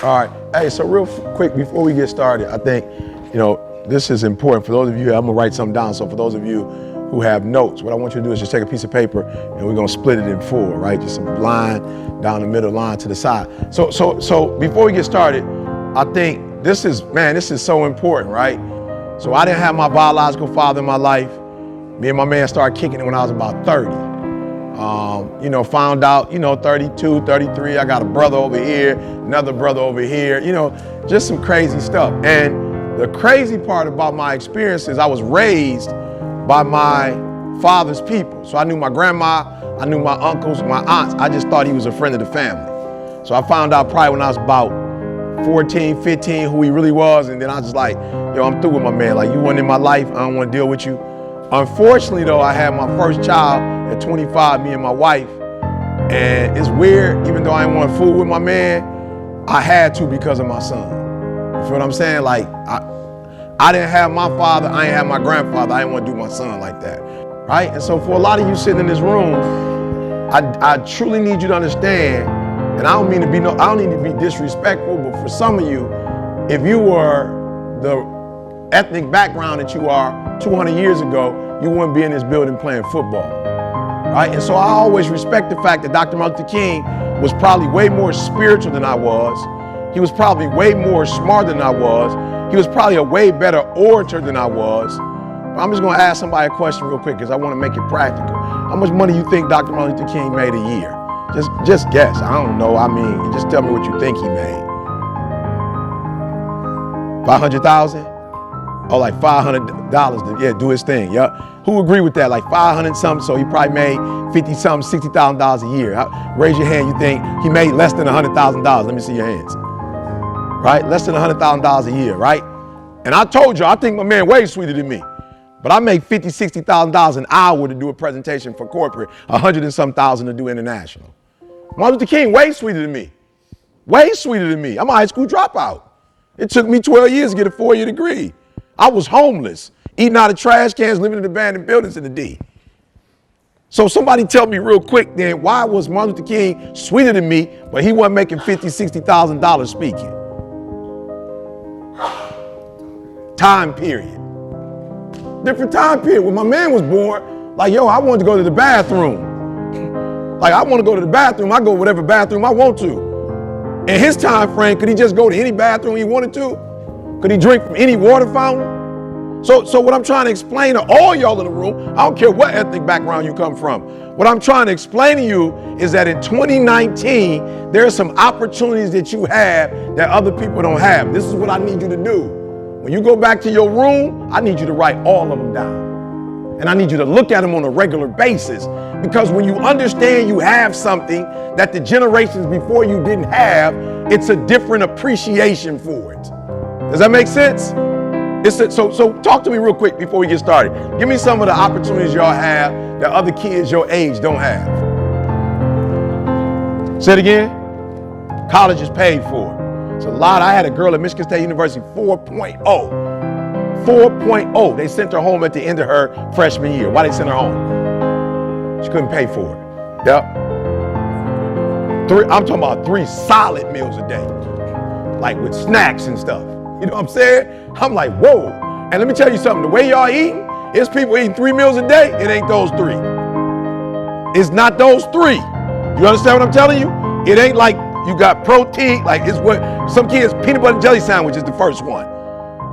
All right. Hey, so real quick before we get started, I think, this is important for those of you. I'm gonna write something down. So for those of you who have notes, what I want you to do is just take a piece of paper and we're gonna split it in four, right? Just a line down the middle, line to the side. So before we get started, I think this is so important, right? So I didn't have my biological father in my life. Me and my man started kicking it when I was about 30. Found out, 32, 33, I got a brother over here, another brother over here, just some crazy stuff. And the crazy part about my experience is I was raised by my father's people. So I knew my grandma, I knew my uncles, my aunts. I just thought he was a friend of the family. So I found out probably when I was about 14, 15, who he really was. And then I was just like, I'm through with my man. Like, you weren't in my life, I don't want to deal with you. Unfortunately though, I had my first child at 25, me and my wife. And it's weird, even though I didn't want to fool with my man, I had to because of my son. You feel what I'm saying? Like, I didn't have my father, I didn't have my grandfather, I didn't want to do my son like that, right? And so for a lot of you sitting in this room, I truly need you to understand, and I don't need to be disrespectful, but for some of you, if you were the ethnic background that you are 200 years ago, you wouldn't be in this building playing football, right? And so I always respect the fact that Dr. Martin Luther King was probably way more spiritual than I was. He was probably way more smart than I was. He was probably a way better orator than I was. But I'm just gonna ask somebody a question real quick because I wanna make it practical. How much money you think Dr. Martin Luther King made a year? Just guess, I don't know. I mean, just tell me what you think he made. 500,000? Oh, like $500 to, do his thing, yeah. Who agree with that? Like 500 something, so he probably made 50 something, $60,000 a year. Raise your hand, you think he made less than $100,000. Let me see your hands. Right, less than $100,000 a year, right? And I told you, I think my man way sweeter than me. But I make $50,000, $60,000 an hour to do a presentation for corporate, 100 and some thousand to do international. Martin Luther King way sweeter than me. Way sweeter than me. I'm a high school dropout. It took me 12 years to get a 4-year degree. I was homeless, eating out of trash cans, living in abandoned buildings in the D. So somebody tell me real quick then, why was Martin Luther King sweeter than me, but he wasn't making $50,000, $60,000 speaking? Time period. Different time period. When my man was born, like, I wanted to go to the bathroom. Like, I want to go to the bathroom. I go whatever bathroom I want to. In his time frame, could he just go to any bathroom he wanted to? Could he drink from any water fountain? So what I'm trying to explain to all y'all in the room, I don't care what ethnic background you come from, what I'm trying to explain to you is that in 2019, there are some opportunities that you have that other people don't have. This is what I need you to do. When you go back to your room, I need you to write all of them down. And I need you to look at them on a regular basis. Because when you understand you have something that the generations before you didn't have, it's a different appreciation for it. Does that make sense? So talk to me real quick before we get started. Give me some of the opportunities y'all have that other kids your age don't have. Say it again. College is paid for. It's a lot. I had a girl at Michigan State University, 4.0. 4.0. They sent her home at the end of her freshman year. Why they sent her home? She couldn't pay for it. Yep. I'm talking about 3 solid meals a day. Like with snacks and stuff. You know what I'm saying? I'm like, whoa. And let me tell you something. The way y'all eating, it's people eating 3 meals a day. It ain't those 3. It's not those 3. You understand what I'm telling you? It ain't like you got protein, like it's what some kids, peanut butter and jelly sandwich is the first one,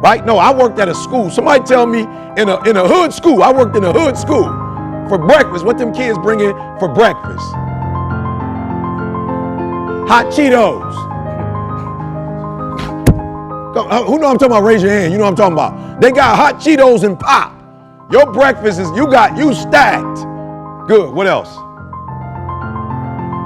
right? No, I worked at a school. Somebody tell me in a hood school, I worked in a hood school for breakfast. What them kids bring in for breakfast? Hot Cheetos. Who know I'm talking about? Raise your hand. You know what I'm talking about. They got hot Cheetos and pop. Your breakfast is, you stacked. Good, what else?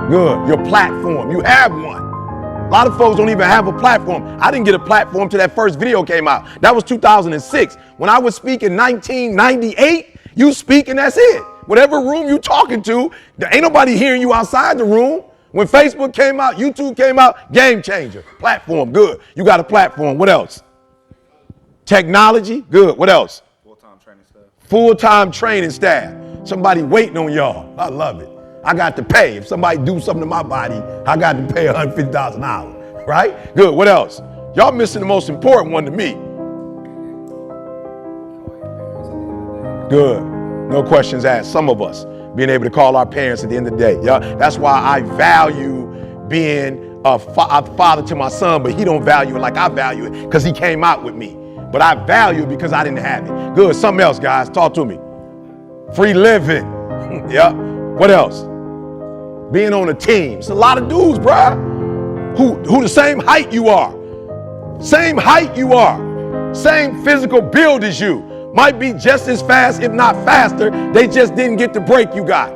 Good, your platform, you have one. A lot of folks don't even have a platform. I didn't get a platform till that first video came out. That was 2006. When I was speaking 1998, you speak and that's it. Whatever room you talking to, there ain't nobody hearing you outside the room. When Facebook came out, YouTube came out, game changer. Platform, good. You got a platform, what else? Technology, good, what else? Full-time training staff. Full-time training staff. Somebody waiting on y'all, I love it. I got to pay. If somebody do something to my body, I got to pay $150 an hour. right? Good. What else? Y'all missing the most important one to me. Good. No questions asked. Some of us being able to call our parents at the end of the day. Yeah, that's why I value being a father to my son, but he don't value it like I value it because he came out with me. But I value it because I didn't have it. Good. Something else, guys. Talk to me. Free living. Yeah. What else? Being on a team. It's a lot of dudes, bruh, who the same height you are. Same height you are. Same physical build as you. Might be just as fast, if not faster. They just didn't get the break you got.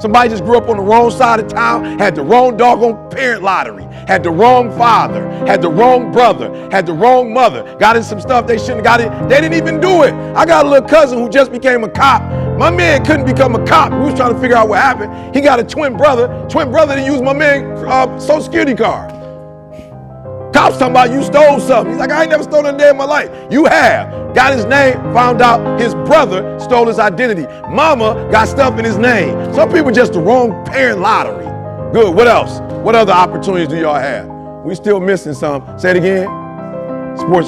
Somebody just grew up on the wrong side of town, had the wrong doggone parent lottery, had the wrong father, had the wrong brother, had the wrong mother, got in some stuff they shouldn't have got in. They didn't even do it. I got a little cousin who just became a cop. My man couldn't become a cop. We was trying to figure out what happened. He got a twin brother that used my man's Social Security card. Cops talking about you stole something. He's like, I ain't never stolen a day in my life. You have. Got his name, found out his brother stole his identity. Mama got stuff in his name. Some people just the wrong parent lottery. Good. What else? What other opportunities do y'all have? We still missing some. Say it again. Support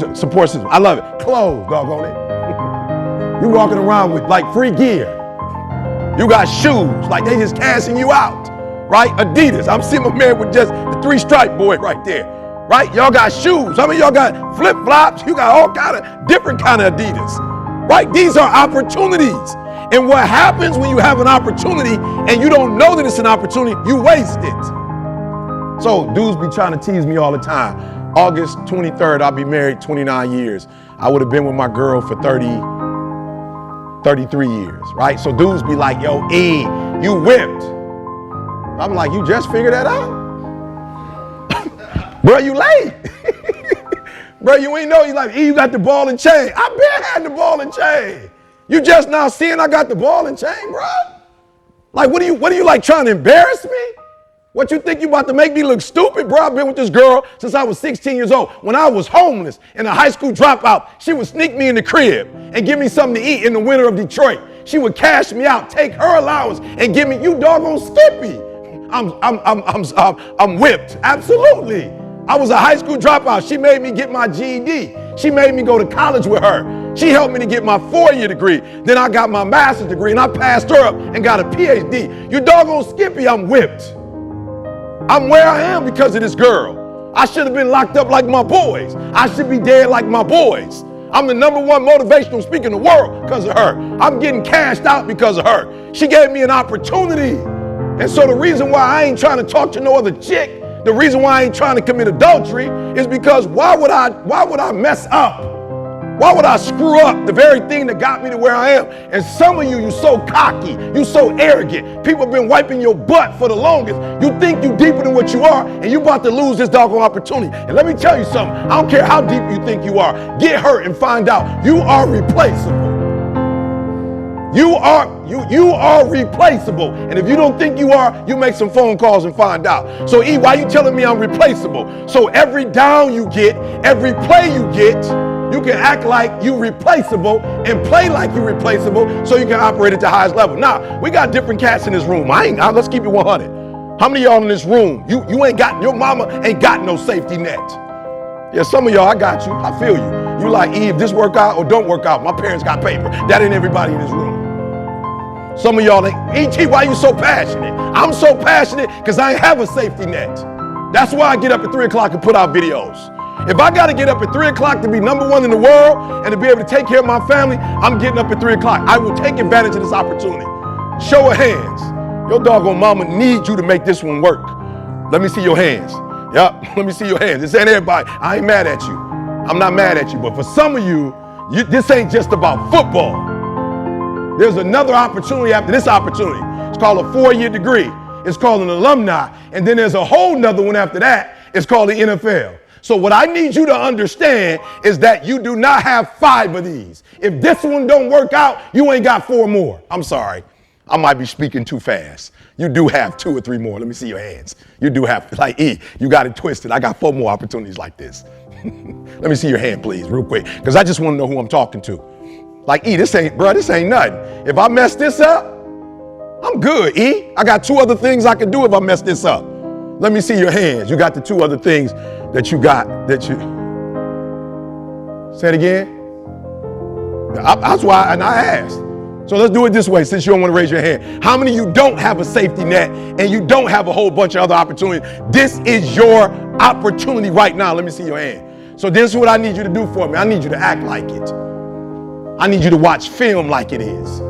system. I love it. Clothes, doggone it. You walking around with like free gear. You got shoes, like they just cashing you out. Right? Adidas. I'm seeing my man with just the 3-stripe boy right there. Right? Y'all got shoes. Some of y'all got flip-flops. You got all kind of different kind of Adidas. Right? These are opportunities. And what happens when you have an opportunity and you don't know that it's an opportunity, you waste it. So dudes be trying to tease me all the time. August 23rd, I'll be married 29 years. I would have been with my girl for 33 years, right? So dudes be like, yo, E, you whipped. I'm like, you just figured that out? Bro, you late. Bro, you ain't know. You like, E, you got the ball and chain. I been had the ball and chain. You just now seeing I got the ball and chain, bro? Like, what are you like trying to embarrass me? What you think you about to make me look stupid, bro? I've been with this girl since I was 16 years old. When I was homeless and a high school dropout, she would sneak me in the crib and give me something to eat in the winter of Detroit. She would cash me out, take her allowance and give me, you doggone Skippy. I'm whipped. Absolutely. I was a high school dropout. She made me get my GED. She made me go to college with her. She helped me to get my 4-year degree. Then I got my master's degree and I passed her up and got a PhD. You doggone Skippy, I'm whipped. I'm where I am because of this girl. I should have been locked up like my boys. I should be dead like my boys. I'm the #1 motivational speaker in the world because of her. I'm getting cashed out because of her. She gave me an opportunity. And so the reason why I ain't trying to talk to no other chick, the reason why I ain't trying to commit adultery is because why would I mess up? Why would I screw up the very thing that got me to where I am? And some of you so cocky, you so arrogant. People have been wiping your butt for the longest. You think you deeper than what you are, and you about to lose this doggone opportunity. And let me tell you something. I don't care how deep you think you are. Get hurt and find out you are replaceable. You are replaceable. And if you don't think you are, you make some phone calls and find out. So E, why you telling me I'm replaceable? So every down you get, every play you get, you can act like you replaceable and play like you replaceable so you can operate at the highest level. Now, we got different cats in this room. Let's keep it 100. How many of y'all in this room, you ain't got, your mama ain't got no safety net? Yeah, some of y'all, I got you. I feel you. You like, E, if this work out or don't work out, my parents got paper. That ain't everybody in this room. Some of y'all, E.T., why you so passionate? I'm so passionate because I ain't have a safety net. That's why I get up at 3 o'clock and put out videos. If I got to get up at 3 o'clock to be #1 in the world and to be able to take care of my family, I'm getting up at 3 o'clock. I will take advantage of this opportunity. Show of hands. Your doggone mama needs you to make this one work. Let me see your hands. Yep, let me see your hands. This ain't everybody. I ain't mad at you. I'm not mad at you. But for some of you, this ain't just about football. There's another opportunity after this opportunity. It's called a 4-year degree. It's called an alumni. And then there's a whole nother one after that. It's called the NFL. So what I need you to understand is that you do not have 5 of these. If this one don't work out, you ain't got 4 more. I'm sorry. I might be speaking too fast. You do have 2 or 3 more. Let me see your hands. You do have, like E, you got it twisted. I got 4 more opportunities like this. Let me see your hand, please, real quick, because I just want to know who I'm talking to. Like, E, this ain't nothing. If I mess this up, I'm good, E. I got 2 other things I can do if I mess this up. Let me see your hands. You got the two other things that you got that you. Say it again. That's why, and I asked. So let's do it this way since you don't want to raise your hand. How many of you don't have a safety net and you don't have a whole bunch of other opportunities? This is your opportunity right now. Let me see your hand. So this is what I need you to do for me. I need you to act like it. I need you to watch film like it is.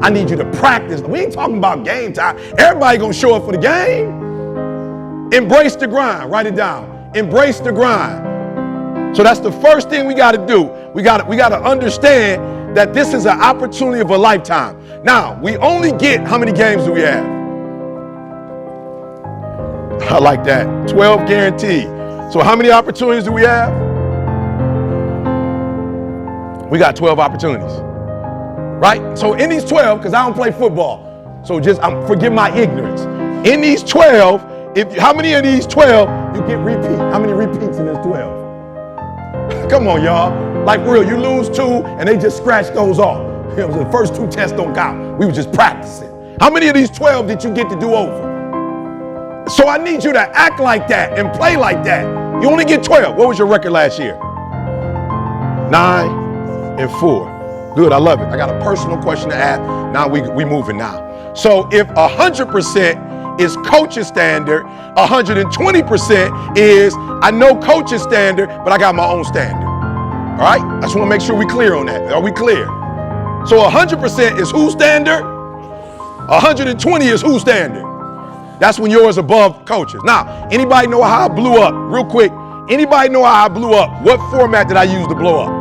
I need you to practice. We ain't talking about game time. Everybody gonna show up for the game. Embrace the grind. Write it down. Embrace the grind. So that's the first thing we got to do. We got to understand that this is an opportunity of a lifetime. Now, we only get, how many games do we have? I like that. 12 guaranteed. So how many opportunities do we have? We got 12 opportunities, right? So in these 12, because I don't play football, so just forgive my ignorance. In these 12, how many of these 12 you get repeat? How many repeats in this 12? Come on, y'all. Like real, you lose 2 and they just scratch those off. It was the first 2 tests don't count. We were just practicing. How many of these 12 did you get to do over? So I need you to act like that and play like that. You only get 12. What was your record last year? 9-4. Good, I love it. I got a personal question to ask. Now we moving now. So if 100% is coach's standard, 120% is I know coach's standard, but I got my own standard. All right? I just want to make sure we're clear on that. Are we clear? So 100% is whose standard? 120 is whose standard? That's when yours above coaches. Now, anybody know how I blew up? Real quick, anybody know how I blew up? What format did I use to blow up?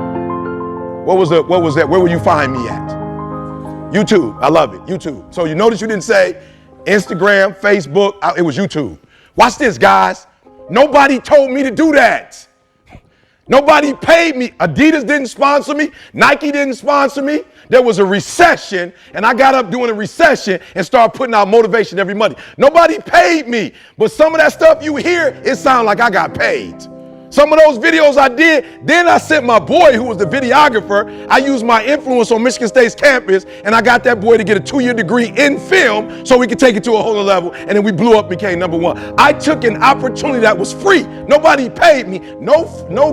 What was that? Where will you find me at? YouTube. I love it. YouTube. So you notice you didn't say Instagram, Facebook. It was YouTube. Watch this, guys. Nobody told me to do that. Nobody paid me. Adidas didn't sponsor me. Nike didn't sponsor me. There was a recession, and I got up during a recession and started putting out motivation every Monday. Nobody paid me, but some of that stuff you hear, it sounds like I got paid. Some of those videos I did, then I sent my boy, who was the videographer, I used my influence on Michigan State's campus, and I got that boy to get a 2-year degree in film so we could take it to a whole other level, and then we blew up, became #1. I took an opportunity that was free. Nobody paid me. No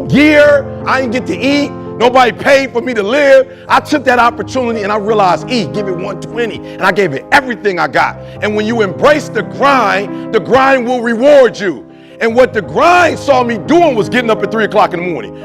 gear. I didn't get to eat. Nobody paid for me to live. I took that opportunity and I realized, give it 120. And I gave it everything I got. And when you embrace the grind will reward you. And what the grind saw me doing was getting up at 3 o'clock in the morning.